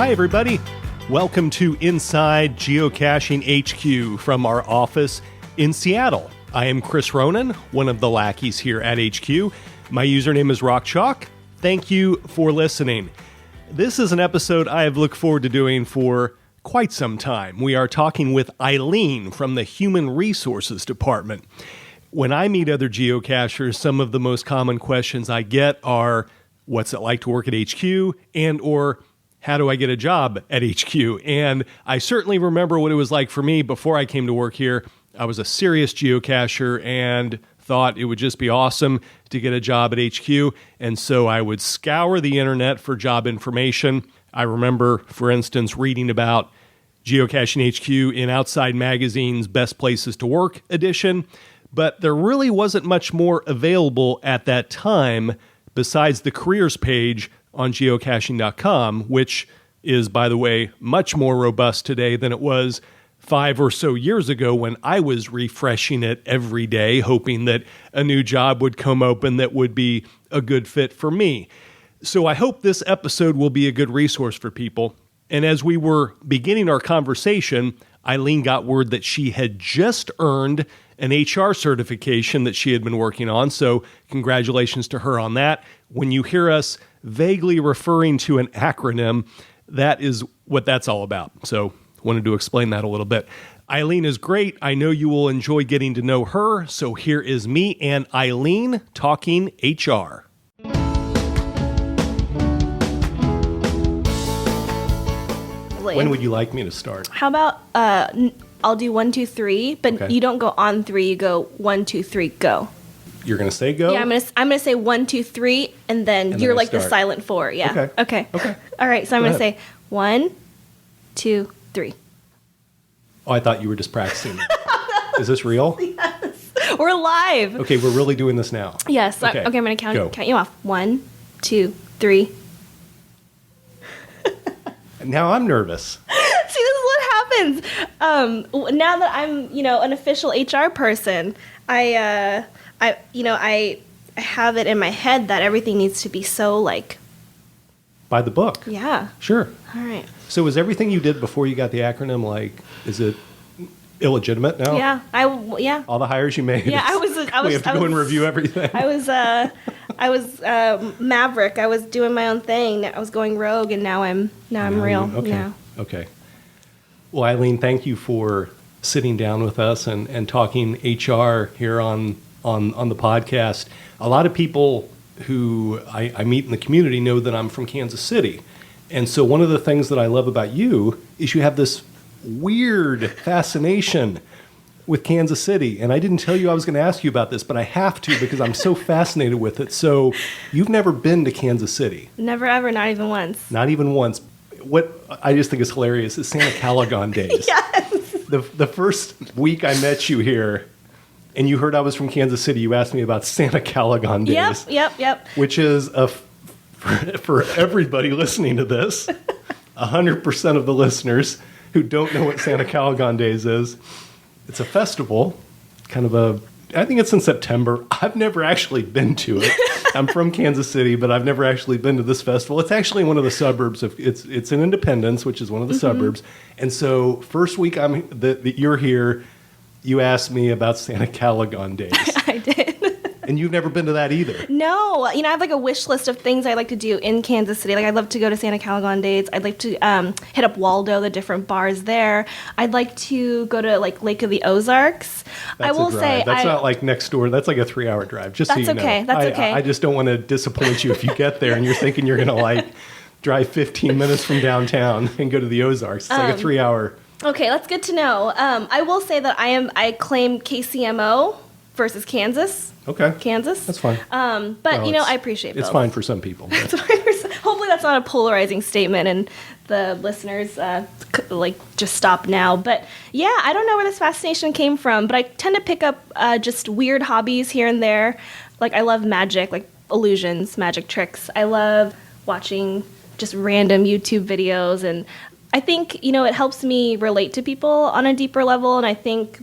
Hi, everybody. Welcome to Inside Geocaching HQ from our office in Seattle. I am Chris Ronan, one of the lackeys here at HQ. My username is RockChalk. Thank you for listening. This is an episode I have looked forward to doing for quite some time. We are talking with Eileen from the Human Resources Department. When I meet other geocachers, some of the most common questions I get are, what's it like to work at HQ? And or, how do I get a job at HQ? And I certainly remember what it was like for me before I came to work here. I was a serious geocacher and thought it would just be awesome to get a job at HQ. And so I would scour the internet for job information. I remember, for instance, reading about Geocaching HQ in Outside Magazine's Best Places to Work edition. But there really wasn't much more available at that time besides the careers page on geocaching.com, which is, by the way, much more robust today than it was 5 or so years ago when I was refreshing it every day, hoping that a new job would come open that would be a good fit for me. So I hope this episode will be a good resource for people. And as we were beginning our conversation, Eileen got word that she had just earned an HR certification that she had been working on. So congratulations to her on that. When you hear us vaguely referring to an acronym, that is what that's all about. So wanted to explain that a little bit. Eileen is great. I know you will enjoy getting to know her. So here is me and Eileen talking HR. When would you like me to start? How about I'll do 1, 2, 3, but Okay. You don't go on 3. You go 1, 2, 3, go. You're going to say go? Yeah, I'm gonna say 1, 2, 3, and then you're then like the start. silent 4. Yeah. Okay. All right. So I'm Go gonna ahead. say 1, 2, 3. Oh, I thought you were just practicing. Is this real? We're live. Okay, we're really doing this now. Yes. Okay. Okay. I'm gonna Go. count you off. 1, 2, 3. Now I'm nervous. See, this is what happens. Now that I'm, an official HR person, I have it in my head that everything needs to be so like, By the book. yeah. Sure. All right. So is everything you did before you got the acronym, like, is it illegitimate now? Yeah. Yeah. All the hires you made? Yeah. I was. We have to go and review everything. I was Maverick. I was doing my own thing. I was going rogue, and now I'm real. Okay. Yeah. Okay. Well, Eileen, thank you for sitting down with us and talking HR here on the podcast. A lot of people who I meet in the community know that I'm from Kansas City. And so one of the things that I love about you is you have this weird fascination with Kansas City. And I didn't tell you I was going to ask you about this, but I have to because I'm so fascinated with it. So you've never been to Kansas City? Never ever. Not even once. Not even once. What I just think is hilarious is Santa Calagon days. Yes. The first week I met you here and you heard I was from Kansas City, you asked me about Santa Calagon days. Yep. Which is, for everybody listening to this, 100% of the listeners who don't know what Santa Calagon days is, it's a festival, I think it's in September. I've never actually been to it. I'm from Kansas City, but I've never actually been to this festival. It's actually one of the suburbs of it's in Independence, which is one of the suburbs. And so first week that you're here, you asked me about Santa Calagon days. I did. And you've never been to that either. No, I have like a wish list of things I like to do in Kansas City. Like I'd love to go to Santa Calagon days. I'd like to hit up Waldo, the different bars there. I'd like to go to like Lake of the Ozarks. That's I will a drive. say That's not like next door. That's like a 3-hour drive. Just That's so you okay. know. That's okay. I just don't want to disappoint you if you get there and you're thinking you're gonna like drive 15 minutes from downtown and go to the Ozarks. It's like a 3-hour. Okay, that's good to know. I will say that I claim KCMO versus Kansas. Okay. Kansas. That's fine. But Well, I appreciate both. It's fine for some people. but- Hopefully that's not a polarizing statement and the listeners just stop now. But yeah, I don't know where this fascination came from, but I tend to pick up just weird hobbies here and there. Like I love magic, like illusions, magic tricks. I love watching just random YouTube videos, and I think, it helps me relate to people on a deeper level, and I think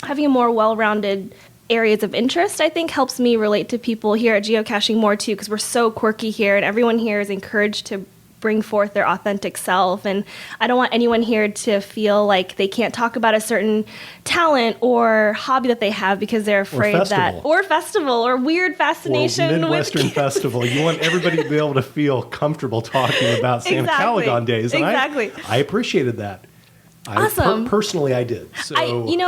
having a more well-rounded areas of interest, I think, helps me relate to people here at geocaching more too, because we're so quirky here, and everyone here is encouraged to bring forth their authentic self. And I don't want anyone here to feel like they can't talk about a certain talent or hobby that they have because they're afraid or festival or weird fascination or Midwestern festival. You want everybody to be able to feel comfortable talking about Sam Callaghan days. And I appreciated that. Awesome. Personally, I did. So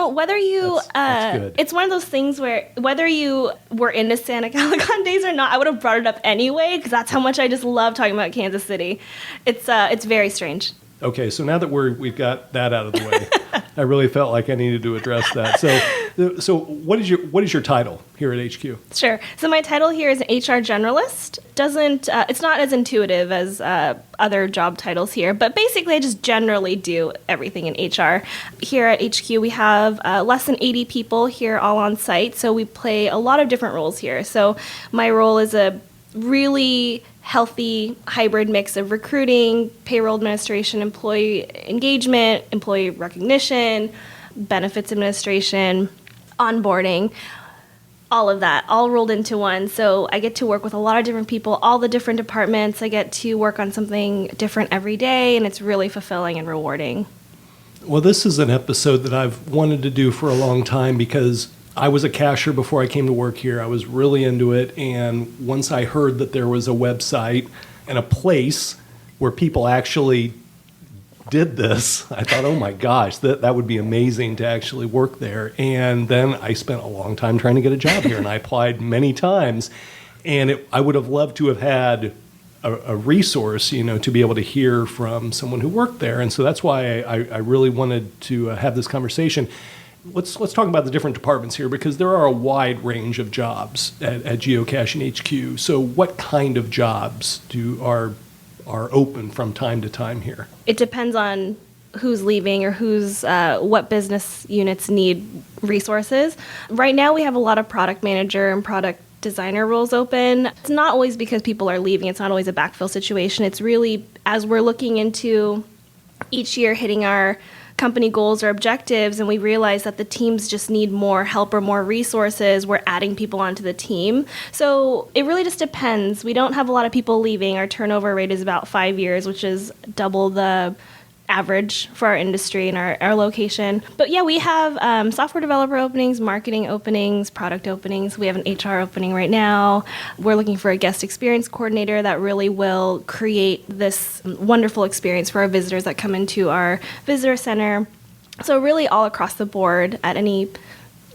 whether you, that's good. It's one of those things where whether you were into Santa Callaghan days or not, I would have brought it up anyway because that's how much I just love talking about Kansas City. It's very strange. Okay, so now that we've got that out of the way, I really felt like I needed to address that. So what is your title here at HQ? Sure. So my title here is an HR generalist. It's not as intuitive as other job titles here, but basically I just generally do everything in HR. Here at HQ we have less than 80 people here all on site, so we play a lot of different roles here. So my role is a really healthy hybrid mix of recruiting, payroll administration, employee engagement, employee recognition, benefits administration, onboarding, all of that, all rolled into one. So I get to work with a lot of different people, all the different departments. I get to work on something different every day, and it's really fulfilling and rewarding. Well, this is an episode that I've wanted to do for a long time because I was a cashier before I came to work here. I was really into it, and once I heard that there was a website and a place where people actually did this, I thought, oh my gosh, that would be amazing to actually work there. And then I spent a long time trying to get a job here, and I applied many times, and I would have loved to have had a resource, to be able to hear from someone who worked there. And so that's why I really wanted to have this conversation. Let's talk about the different departments here because there are a wide range of jobs at Geocaching HQ. So what kind of jobs are open from time to time here? It depends on who's leaving or what business units need resources. Right now we have a lot of product manager and product designer roles open. It's not always because people are leaving. It's not always a backfill situation. It's really as we're looking into each year hitting our company goals or objectives, and we realize that the teams just need more help or more resources, we're adding people onto the team. So it really just depends. We don't have a lot of people leaving. Our turnover rate is about 5 years, which is double the average for our industry and our location. But yeah, we have software developer openings, marketing openings, product openings. We have an HR opening right now. We're looking for a guest experience coordinator that really will create this wonderful experience for our visitors that come into our visitor center. So really all across the board at any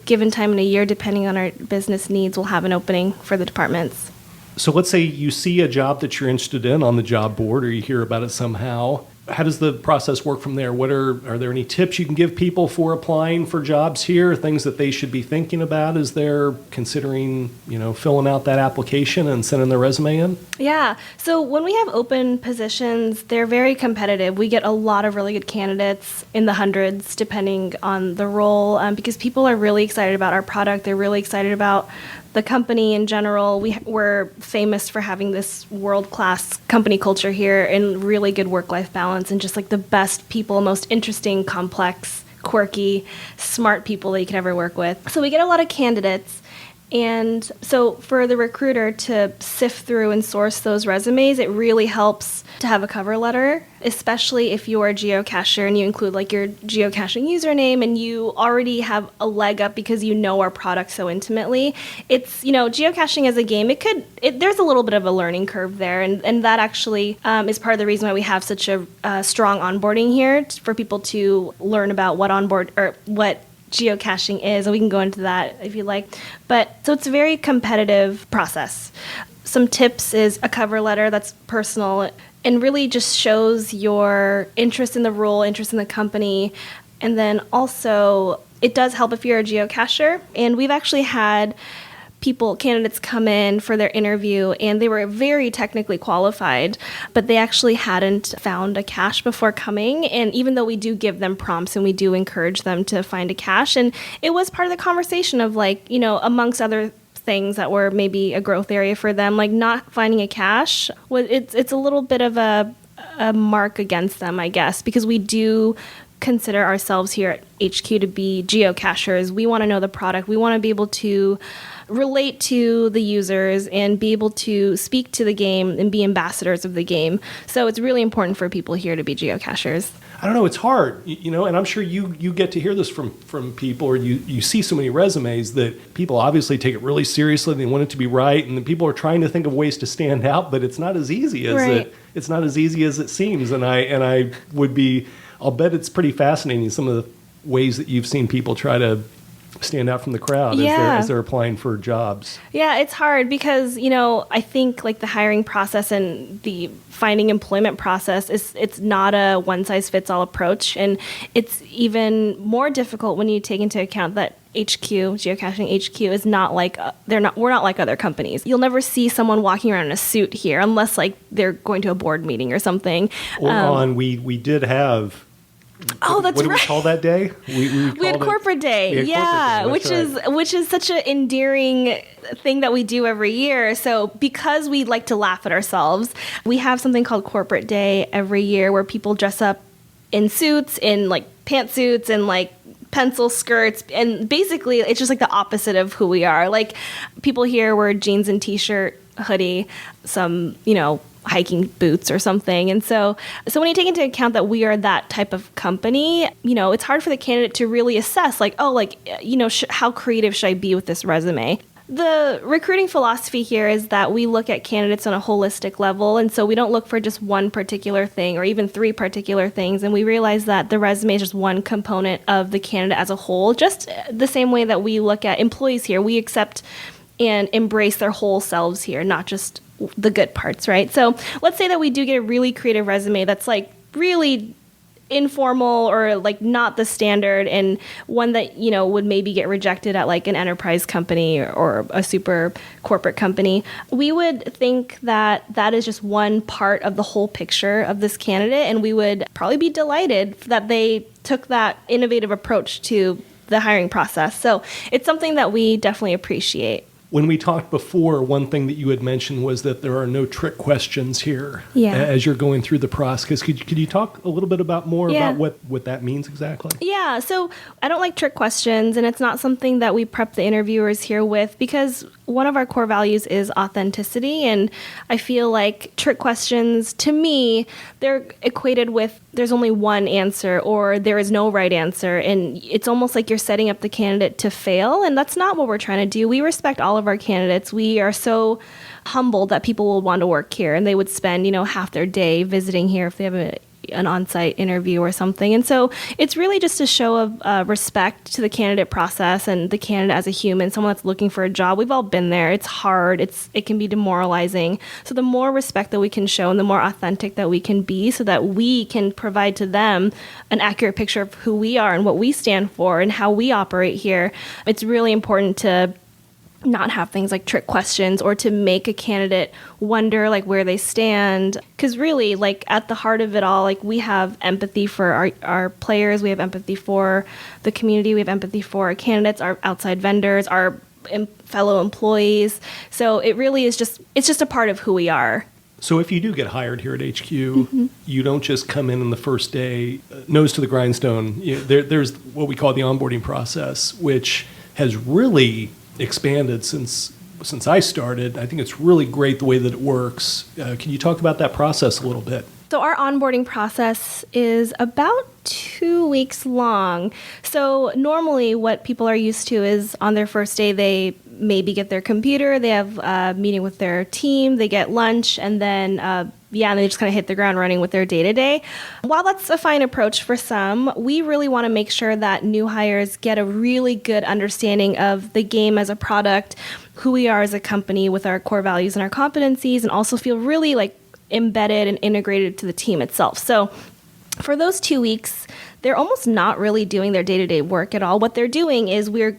given time in a year, depending on our business needs, we'll have an opening for the departments. So let's say you see a job that you're interested in on the job board or you hear about it somehow. How does the process work from there? Are there any tips you can give people for applying for jobs here? Things that they should be thinking about as they're considering, filling out that application and sending their resume in? Yeah. So when we have open positions, they're very competitive. We get a lot of really good candidates in the hundreds, depending on the role, because people are really excited about our product. They're really excited about the company in general. We're famous for having this world-class company culture here and really good work-life balance and just like the best people, most interesting, complex, quirky, smart people that you could ever work with. So we get a lot of candidates. And so for the recruiter to sift through and source those resumes, it really helps to have a cover letter, especially if you're a geocacher and you include like your geocaching username and you already have a leg up because you know our product so intimately. It's, geocaching as a game, there's a little bit of a learning curve there. And that actually is part of the reason why we have such a strong onboarding here for people to learn about what geocaching is, and we can go into that if you like. But so it's a very competitive process. Some tips is a cover letter that's personal and really just shows your interest in the role, interest in the company. And then also it does help if you're a geocacher. And we've actually had candidates come in for their interview and they were very technically qualified, but they actually hadn't found a cache before coming. And even though we do give them prompts and we do encourage them to find a cache, and it was part of the conversation of amongst other things that were maybe a growth area for them, like not finding a cache, it's a little bit of a mark against them, I guess, because we do consider ourselves here at HQ to be geocachers. We want to know the product. We want to be able to relate to the users and be able to speak to the game and be ambassadors of the game. So it's really important for people here to be geocachers. I don't know, it's hard, and I'm sure you get to hear this from people, or you see so many resumes that people obviously take it really seriously. They want it to be right, and the people are trying to think of ways to stand out, but it's not as easy as it's not as easy as it seems. And I'll bet it's pretty fascinating, some of the ways that you've seen people try to stand out from the crowd as they're applying for jobs. Yeah, it's hard because, I think like the hiring process and the finding employment process it's not a one-size-fits-all approach. And it's even more difficult when you take into account that Geocaching HQ is not like, we're not like other companies. You'll never see someone walking around in a suit here unless like they're going to a board meeting or something. We did have... Oh, that's right. What do we call that day? We had corporate day. Yeah, which is such an endearing thing that we do every year. So because we like to laugh at ourselves, we have something called corporate day every year where people dress up in suits, in like pantsuits and like pencil skirts, and basically it's just like the opposite of who we are. Like people here wear jeans and t-shirt, hoodie, some, hiking boots or something. And so when you take into account that we are that type of company, it's hard for the candidate to really assess how creative should I be with this resume? The recruiting philosophy here is that we look at candidates on a holistic level. And so we don't look for just one particular thing or even three particular things. And we realize that the resume is just one component of the candidate as a whole, just the same way that we look at employees here. We accept and embrace their whole selves here, not just the good parts, right? So let's say that we do get a really creative resume that's like really informal or like not the standard, and one that, would maybe get rejected at like an enterprise company or a super corporate company. We would think that that is just one part of the whole picture of this candidate, and we would probably be delighted that they took that innovative approach to the hiring process. So it's something that we definitely appreciate. When we talked before, one thing that you had mentioned was that there are no trick questions here as you're going through the process. Could you talk a little bit about what that means exactly? Yeah, so I don't like trick questions, and it's not something that we prep the interviewers here with because one of our core values is authenticity, and I feel like trick questions, to me, they're equated with there's only one answer or there is no right answer, and it's almost like you're setting up the candidate to fail, and that's not what we're trying to do. We respect all of our candidates. We are so humbled that people will want to work here, and they would spend, half their day visiting here if they have an on-site interview or something. And so it's really just a show of respect to the candidate process and the candidate as a human, someone that's looking for a job. We've all been there. It's hard. It can be demoralizing. So the more respect that we can show and the more authentic that we can be so that we can provide to them an accurate picture of who we are and what we stand for and how we operate here, it's really important to not have things like trick questions or to make a candidate wonder like where they stand. Because really, like at the heart of it all, like we have empathy for our players, we have empathy for the community, we have empathy for our candidates, our outside vendors, our fellow employees. So it really is it's just a part of who we are. So if you do get hired here at HQ, you don't just come in on the first day, nose to the grindstone. There's what we call the onboarding process, which has really expanded since I started. I think it's really great the way that it works. Can you talk about that process a little bit? So our onboarding process is about 2 weeks long. So normally what people are used to is on their first day, they maybe get their computer, they have a meeting with their team, they get lunch, and then and they just kind of hit the ground running with their day-to-day. While that's a fine approach for some, we really want to make sure that new hires get a really good understanding of the game as a product, who we are as a company with our core values and our competencies, and also feel really like embedded and integrated to the team itself. So for those 2 weeks, they're almost not really doing their day-to-day work at all. What they're doing is we're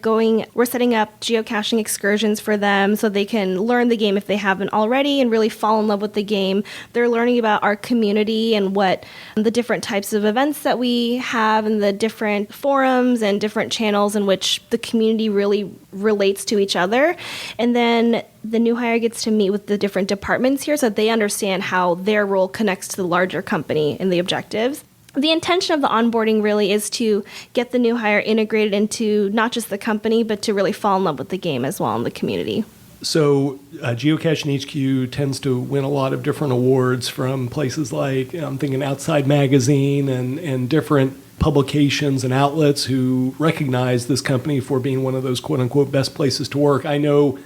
setting up geocaching excursions for them so they can learn the game if they haven't already and really fall in love with the game. They're learning about our community and what the different types of events that we have and the different forums and different channels in which the community really relates to each other. And then the new hire gets to meet with the different departments here so that they understand how their role connects to the larger company and the objectives. the intention of the onboarding really is to get the new hire integrated into not just the company, but to really fall in love with the game as well in the community. So Geocaching HQ tends to win a lot of different awards from places like, I'm thinking Outside Magazine and different publications and outlets who recognize this company for being one of those quote-unquote best places to work. I know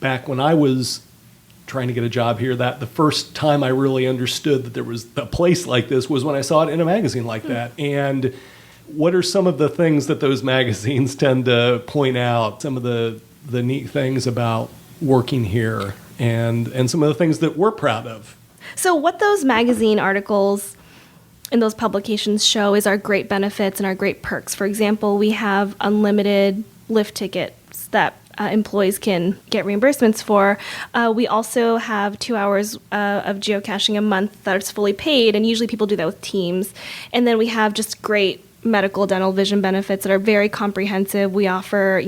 back when I was trying to get a job here that the first time I really understood that there was a place like this was when I saw it in a magazine like that. And what are some of the things that those magazines tend to point out, some of the neat things about working here and some of the things that we're proud of? So what those magazine articles and those publications show is our great benefits and our great perks. For example, we have unlimited lift tickets that employees can get reimbursements for. We also have 2 hours of geocaching a month that is fully paid, and usually people do that with teams. And then we have just great medical, dental, vision benefits that are very comprehensive. We offer,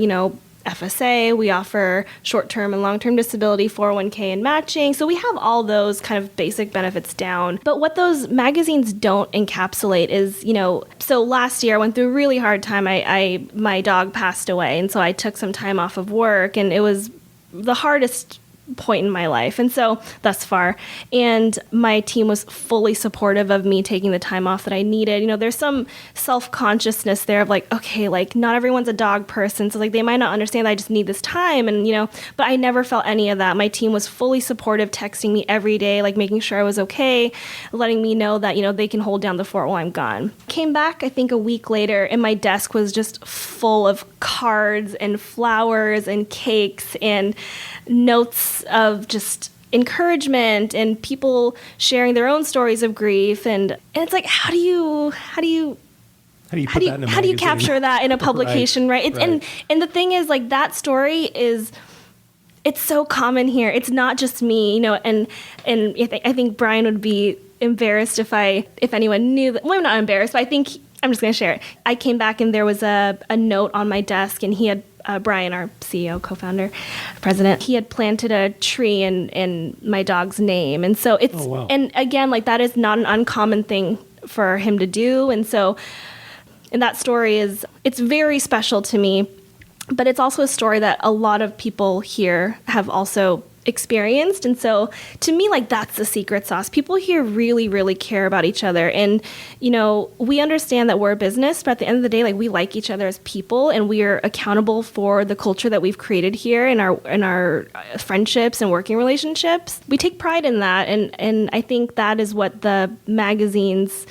FSA, we offer short-term and long-term disability, 401k, and matching. So we have all those kind of basic benefits down. But what those magazines don't encapsulate is, so last year I went through a really hard time. My dog passed away, and so I took some time off of work, and it was the hardest point in my life, and so thus far, and my team was fully supportive of me taking the time off that I needed. There's some self-consciousness there of like, okay, like not everyone's a dog person, so like they might not understand that I just need this time, and but I never felt any of that. My team was fully supportive, texting me every day, like making sure I was okay, letting me know that they can hold down the fort while I'm gone. Came back I think a week later, and my desk was just full of cards and flowers and cakes and notes of just encouragement and people sharing their own stories of grief, and it's like, how do you capture that in a publication, right? Right. And the thing is, like, that story is, it's so common here. It's not just me, and I think Brian would be embarrassed if anyone knew that. Well, I'm not embarrassed, but I think I'm just going to share it. I came back and there was a note on my desk, and he had Brian, our CEO, co-founder, president, he had planted a tree in my dog's name. And so it's, oh, wow. And again, like that is not an uncommon thing for him to do. And that story it's very special to me, but it's also a story that a lot of people here have also experienced. And so to me, like, that's the secret sauce. People here really, really care about each other. And, we understand that we're a business, but at the end of the day, like, we like each other as people, and we are accountable for the culture that we've created here in our friendships and working relationships. We take pride in that. And I think that is what the magazines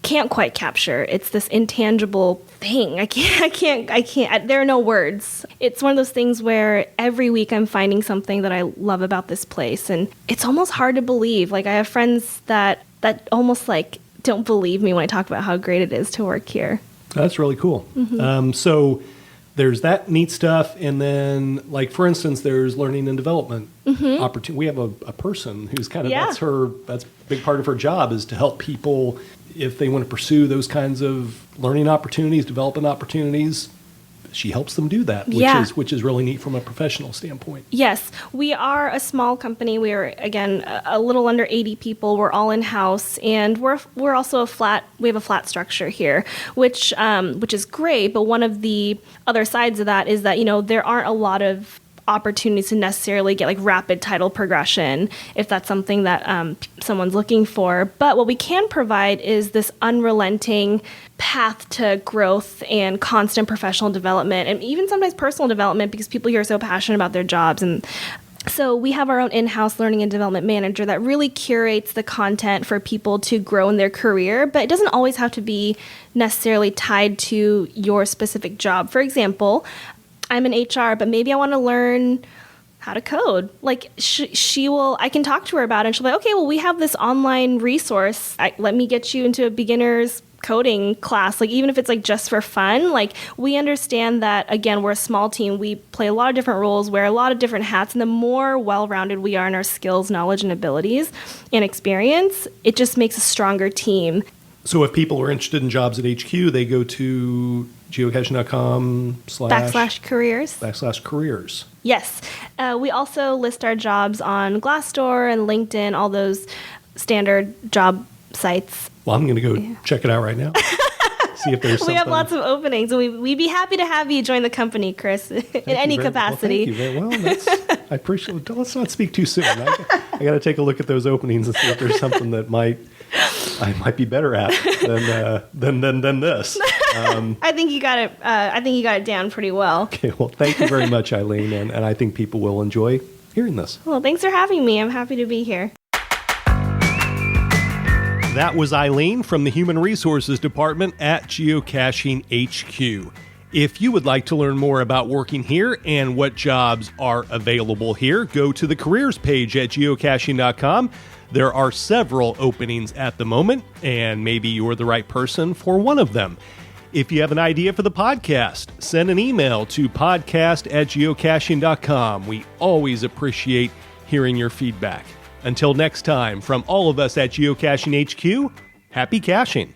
can't quite capture. It's this intangible thing. I can't, there are no words. It's one of those things where every week I'm finding something that I love about this place, and it's almost hard to believe. Like, I have friends that almost like don't believe me when I talk about how great it is to work here. That's really cool. Mm-hmm. So there's that neat stuff, and then, like, for instance, there's learning and development opportunity. We have a person who's kind of, that's a big part of her job, is to help people if they want to pursue those kinds of learning opportunities, development opportunities. She helps them do that, which is really neat from a professional standpoint. Yes, we are a small company. We are, again, a little under 80 people. We're all in-house, and we're also we have a flat structure here, which is great. But one of the other sides of that is that, there aren't a lot of opportunities to necessarily get like rapid title progression if that's something that someone's looking for. But what we can provide is this unrelenting path to growth and constant professional development, and even sometimes personal development, because people here are so passionate about their jobs. And so we have our own in-house learning and development manager that really curates the content for people to grow in their career, but it doesn't always have to be necessarily tied to your specific job. For example, I'm in HR, but maybe I want to learn how to code. Like, I can talk to her about it, and she'll be like, okay, well, we have this online resource. Let me get you into a beginner's coding class. Like, even if it's like just for fun, like, we understand that, again, we're a small team. We play a lot of different roles, wear a lot of different hats, and the more well-rounded we are in our skills, knowledge, and abilities and experience, it just makes a stronger team. So if people are interested in jobs at HQ, they go to geocaching.com /careers. Yes. We also list our jobs on Glassdoor and LinkedIn, all those standard job sites. Well, I'm going to go check it out right now. See if there's something. We have lots of openings, and we'd be happy to have you join the company, Chris, in any capacity. Well, thank you very well. I appreciate it. Let's not speak too soon. I got to take a look at those openings and see if there's something that I might be better at than this. I think you got it. I think you got it down pretty well. Okay. Well, thank you very much, Eileen, and I think people will enjoy hearing this. Well, thanks for having me. I'm happy to be here. That was Eileen from the Human Resources Department at Geocaching HQ. If you would like to learn more about working here and what jobs are available here, go to the careers page at geocaching.com. There are several openings at the moment, and maybe you're the right person for one of them. If you have an idea for the podcast, send an email to podcast@geocaching.com. We always appreciate hearing your feedback. Until next time, from all of us at Geocaching HQ, happy caching.